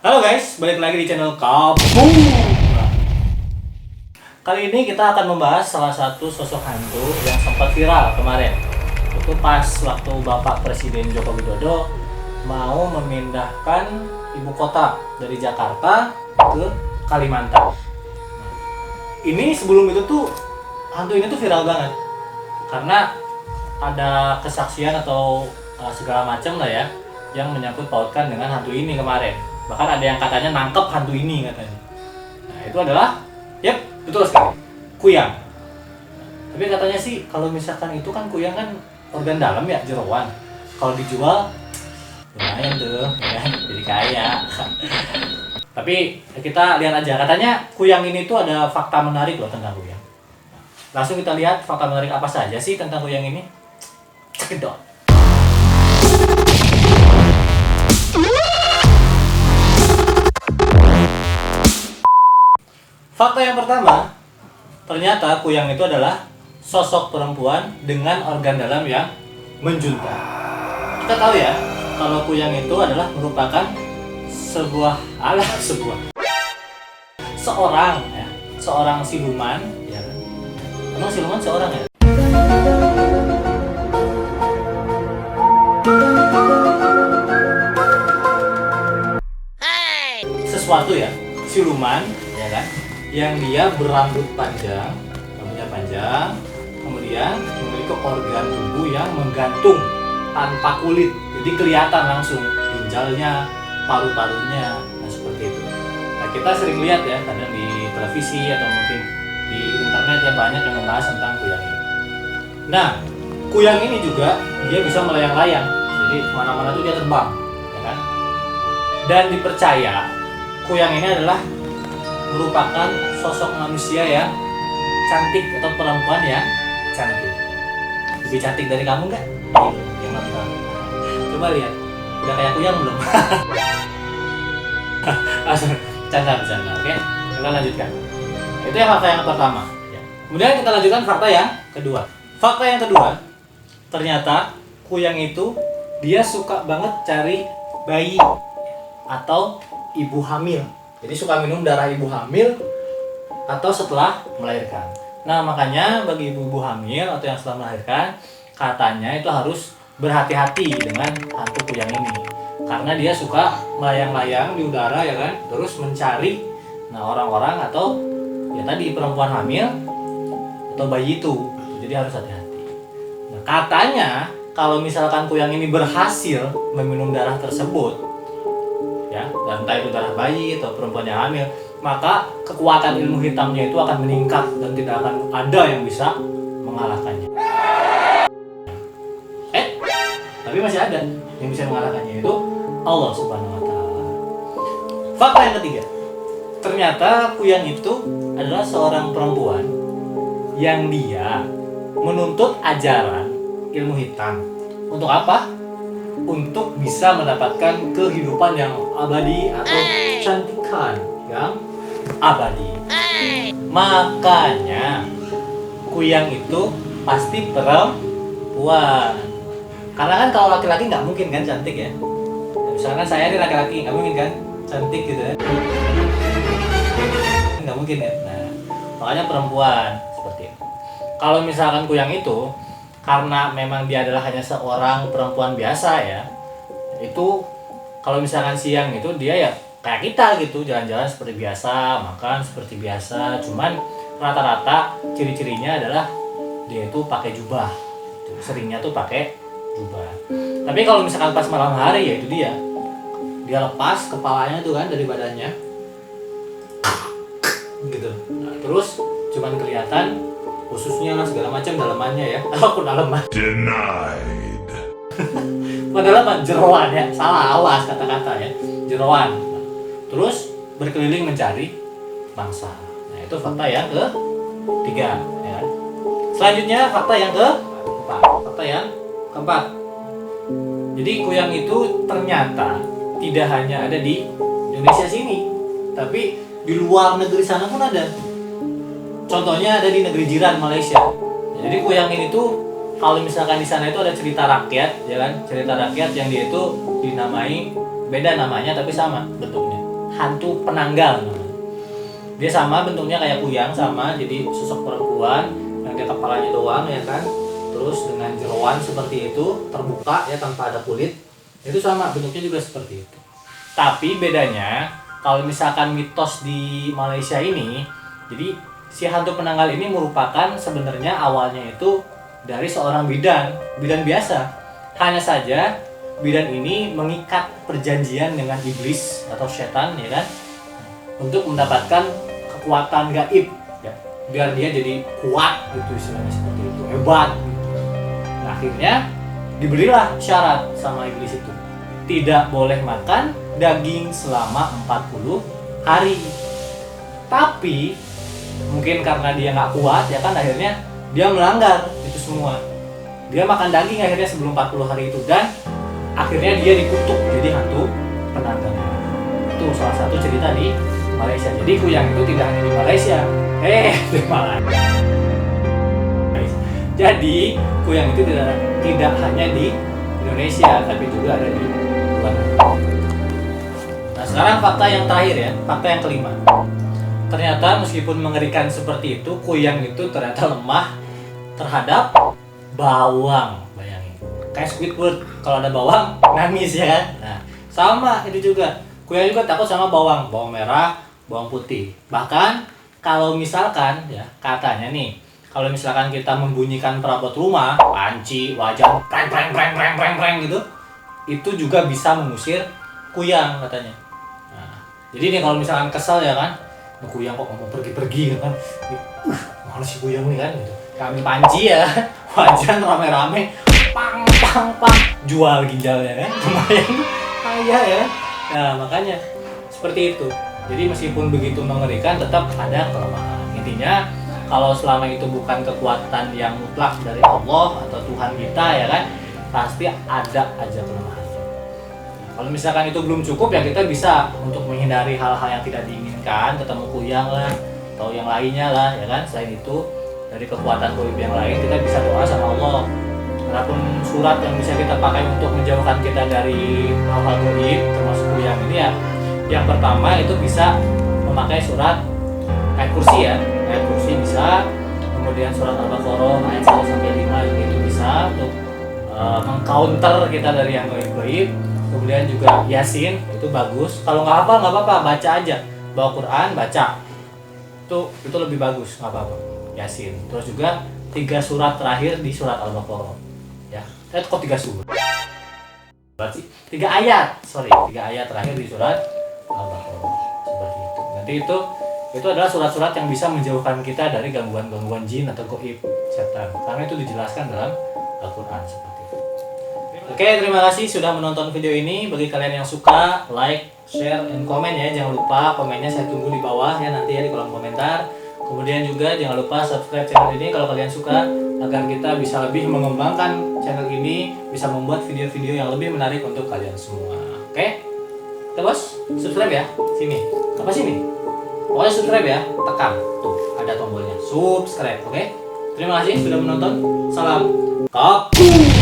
Halo guys, balik lagi di channel Kabum. Kali ini kita akan membahas salah satu sosok hantu yang sempat viral kemarin. Itu pas waktu Bapak Presiden Joko Widodo mau memindahkan ibu kota dari Jakarta ke Kalimantan. Ini sebelum itu tuh hantu ini tuh viral banget karena ada kesaksian atau segala macam lah ya yang menyangkut pautkan dengan hantu ini kemarin. Bahkan ada yang katanya nangkep hantu ini katanya. Nah itu adalah, yep, betul sekali, kuyang. Tapi katanya sih kalau misalkan itu kan kuyang kan organ dalam ya, jeroan. Kalau dijual lumayan tuh, ya, jadi kaya. Tapi kita lihat aja, katanya kuyang ini tuh ada fakta menarik loh tentang kuyang. Langsung kita lihat fakta menarik apa saja sih tentang kuyang ini. Cekedot. Fakta yang pertama, ternyata kuyang itu adalah sosok perempuan dengan organ dalam yang menjunta. Kita tahu ya, kalau kuyang itu adalah merupakan seorang siluman, ya kan? Emang siluman seorang ya? Sesuatu ya, siluman, ya kan? Yang dia berambut panjang, rambutnya panjang, kemudian memiliki organ tubuh yang menggantung tanpa kulit, jadi kelihatan langsung ginjalnya, paru-parunya, nah seperti itu. Nah kita sering lihat ya, kadang di televisi atau mungkin di internet ya banyak yang membahas tentang kuyang ini. Nah, kuyang ini juga dia bisa melayang-layang, jadi kemana-mana tuh dia terbang, ya kan? Dan dipercaya kuyang ini adalah merupakan sosok manusia yang cantik atau perempuan yang cantik. Lebih cantik dari kamu nggak? Yang nonton. Coba lihat, udah kayak kuyang belum? Langsung canda, oke? Kita lanjutkan. Itu yang fakta yang pertama. Kemudian kita lanjutkan fakta yang kedua. Fakta yang kedua, ternyata kuyang itu dia suka banget cari bayi atau ibu hamil. Jadi suka minum darah ibu hamil atau setelah melahirkan. Nah makanya bagi ibu-ibu hamil atau yang setelah melahirkan, katanya itu harus berhati-hati dengan hantu kuyang ini. Karena dia suka melayang-layang di udara ya kan, terus mencari orang-orang atau ya tadi perempuan hamil atau bayi itu. Jadi harus hati-hati. Nah katanya kalau misalkan kuyang ini berhasil meminum darah tersebut, ya, dan entah itu darah bayi atau perempuan yang hamil, maka kekuatan ilmu hitamnya itu akan meningkat dan tidak akan ada yang bisa mengalahkannya. Tapi masih ada yang bisa mengalahkannya, itu Allah Subhanahu wa Ta'ala. Fakta yang ketiga, ternyata kuyang itu adalah seorang perempuan yang dia menuntut ajaran ilmu hitam. Untuk apa? Untuk bisa mendapatkan kehidupan yang abadi atau kecantikan yang abadi. Makanya kuyang itu pasti perempuan. Karena kan kalau laki-laki nggak mungkin kan cantik ya. Misalkan saya ini laki-laki nggak mungkin kan cantik gitu ya. Nggak mungkin ya. Nah, makanya perempuan seperti itu. Kalau misalkan kuyang itu karena memang dia adalah hanya seorang perempuan biasa ya, itu kalau misalkan siang itu dia ya kayak kita gitu, jalan-jalan seperti biasa, makan seperti biasa, cuman rata-rata ciri-cirinya adalah dia itu pakai jubah, seringnya tuh pakai jubah. Tapi kalau misalkan pas malam hari ya itu dia lepas kepalanya tuh kan dari badannya gitu, nah, terus cuman kelihatan khususnya lah segala macam dalamannya ya. Aku dalaman. Denied. Dalaman jeroan ya. Salah, awas kata-kata ya. Jeroan. Terus berkeliling mencari mangsa. Nah, itu fakta yang ketiga ya kan. Selanjutnya fakta yang keempat. Fakta yang keempat. Jadi kuyang itu ternyata tidak hanya ada di Indonesia sini, tapi di luar negeri sana pun ada. Contohnya ada di negeri jiran Malaysia. Jadi kuyang ini tuh kalau misalkan di sana itu ada cerita rakyat, ya kan? Cerita rakyat yang dia itu dinamai beda namanya tapi sama bentuknya. hantu penanggal namanya. Dia sama bentuknya kayak kuyang, sama, jadi sosok perempuan yang dia kepalanya doang ya kan, terus dengan jeroan seperti itu, terbuka ya tanpa ada kulit. Itu sama bentuknya juga seperti itu. Tapi bedanya kalau misalkan mitos di Malaysia ini, jadi si hantu penanggal ini merupakan sebenarnya awalnya itu dari seorang bidan biasa. Hanya saja bidan ini mengikat perjanjian dengan iblis atau setan ya kan, untuk mendapatkan kekuatan gaib ya, biar dia jadi kuat gitu, istilahnya seperti itu, hebat gitu. Nah, akhirnya diberilah syarat sama iblis itu, tidak boleh makan daging selama 40 hari. Tapi mungkin karena dia nggak kuat ya kan, akhirnya dia melanggar itu semua. Dia makan daging akhirnya sebelum 40 hari itu, dan akhirnya dia dikutuk jadi hantu penanggal. Itu salah satu cerita di Malaysia. Jadi kuyang itu tidak hanya di Malaysia. Di Malaysia. Jadi kuyang itu tidak hanya di Indonesia, tapi juga ada di luar negeri. Nah, sekarang fakta yang terakhir ya, fakta yang kelima. Ternyata meskipun mengerikan seperti itu, kuyang itu ternyata lemah terhadap bawang. Bayangin, kayak Squidward, kalau ada bawang nangis ya kan. Nah, sama itu juga. Kuyang juga takut sama bawang merah, bawang putih. Bahkan kalau misalkan ya, katanya nih, kalau misalkan kita membunyikan perabot rumah, panci, wajan, preng gitu, itu juga bisa mengusir kuyang katanya. Nah, jadi nih kalau misalkan kesel ya kan, kuyang kok mau pergi-pergi kan, mana si kuyang nih kan gitu. Kami panci ya, wajan rame-rame, pang, jual ginjalnya kan, lumayan kaya ya. Nah, makanya seperti itu. Jadi meskipun begitu mengerikan, tetap ada kelemahan. Intinya, kalau selama itu bukan kekuatan yang mutlak dari Allah atau Tuhan kita ya kan, pasti ada aja kelemahannya. Kalau misalkan itu belum cukup ya, kita bisa untuk menghindari hal-hal yang tidak diinginkan, ketemu kuyang lah atau yang lainnya lah ya kan. Selain itu, dari kekuatan gaib yang lain, kita bisa doa sama Allah. Adapun surat yang bisa kita pakai untuk menjauhkan kita dari hal-hal gaib termasuk kuyang ini ya, yang pertama itu bisa memakai surat ayat kursi ya. Ayat kursi bisa, kemudian surat Al-Baqarah ayat 1-5 itu bisa untuk mengcounter kita dari yang gaib-gaib. Kemudian juga Yasin itu bagus. Kalau nggak hafal nggak apa-apa, baca aja. Bawa Quran, baca. Itu lebih bagus, nggak apa-apa. Yasin. Terus juga 3 surat terakhir di surat Al-Baqarah. Ya, kok 3 surat? 3 ayat. 3 ayat terakhir di surat Al-Baqarah. Seperti itu. Nanti itu adalah surat-surat yang bisa menjauhkan kita dari gangguan-gangguan jin atau gaib setan. Karena itu dijelaskan dalam Al-Qur'an seperti itu. Oke, terima kasih sudah menonton video ini. Bagi kalian yang suka, like, share, dan komen ya. Jangan lupa komennya saya tunggu di bawah ya, nanti ya di kolom komentar. Kemudian juga jangan lupa subscribe channel ini kalau kalian suka, agar kita bisa lebih mengembangkan channel ini, bisa membuat video-video yang lebih menarik untuk kalian semua. Oke? Kita bos, subscribe ya. Sini. Apa sini? Pokoknya subscribe ya. Tekan. Tuh, ada tombolnya. Subscribe, oke? Terima kasih sudah menonton. Salam kapu.